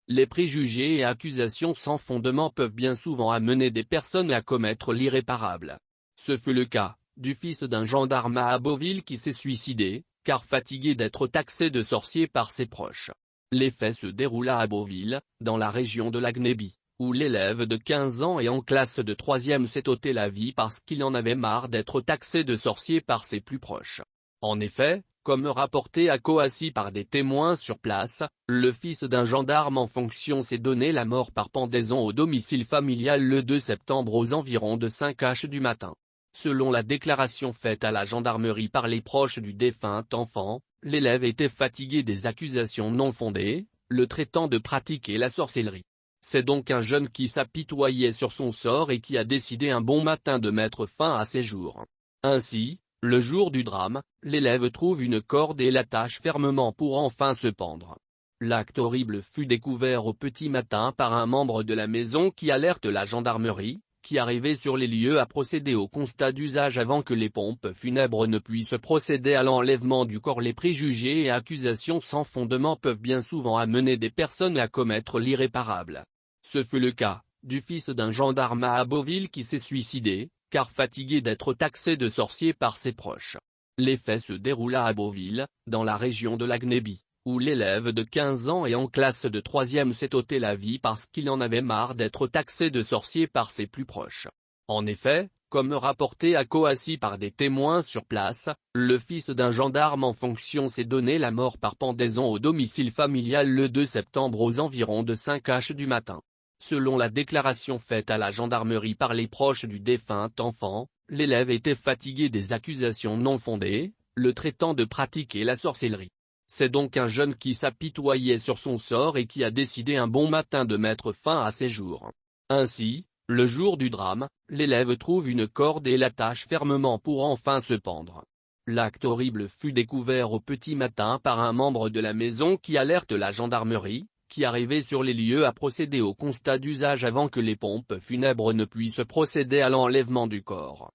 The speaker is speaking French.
Les préjugés et accusations sans fondement peuvent bien souvent amener des personnes à commettre l'irréparable. Ce fut le cas du fils d'un gendarme à Beauville qui s'est suicidé, car fatigué d'être taxé de sorcier par ses proches. Les faits se déroula à Beauville, dans la région de l'Agnébie, où l'élève de 15 ans et en classe de 3e s'est ôté la vie parce qu'il en avait marre d'être taxé de sorcier par ses plus proches. En effet, comme rapporté à Coassy par des témoins sur place, le fils d'un gendarme en fonction s'est donné la mort par pendaison au domicile familial le 2 septembre aux environs de 5h du matin. Selon la déclaration faite à la gendarmerie par les proches du défunt enfant, l'élève était fatigué des accusations non fondées, le traitant de pratiquer la sorcellerie. C'est donc un jeune qui s'apitoyait sur son sort et qui a décidé un bon matin de mettre fin à ses jours. Ainsi, le jour du drame, l'élève trouve une corde et l'attache fermement pour enfin se pendre. L'acte horrible fut découvert au petit matin par un membre de la maison qui alerte la gendarmerie, qui arrivait sur les lieux à procéder au constat d'usage avant que les pompes funèbres ne puissent procéder à l'enlèvement du corps. Les préjugés et accusations sans fondement peuvent bien souvent amener des personnes à commettre l'irréparable. Ce fut le cas du fils d'un gendarme à Beauville qui s'est suicidé, car fatigué d'être taxé de sorcier par ses proches. Les faits se déroula à Beauville, dans la région de l'Agnébie, où l'élève de 15 ans et en classe de 3e s'est ôté la vie parce qu'il en avait marre d'être taxé de sorcier par ses plus proches. En effet, comme rapporté à Coassy par des témoins sur place, le fils d'un gendarme en fonction s'est donné la mort par pendaison au domicile familial le 2 septembre aux environs de 5h du matin. Selon la déclaration faite à la gendarmerie par les proches du défunt enfant, l'élève était fatigué des accusations non fondées, le traitant de pratiquer la sorcellerie. C'est donc un jeune qui s'apitoyait sur son sort et qui a décidé un bon matin de mettre fin à ses jours. Ainsi, le jour du drame, l'élève trouve une corde et l'attache fermement pour enfin se pendre. L'acte horrible fut découvert au petit matin par un membre de la maison qui alerte la gendarmerie, qui arrivait sur les lieux à procéder au constat d'usage avant que les pompes funèbres ne puissent procéder à l'enlèvement du corps.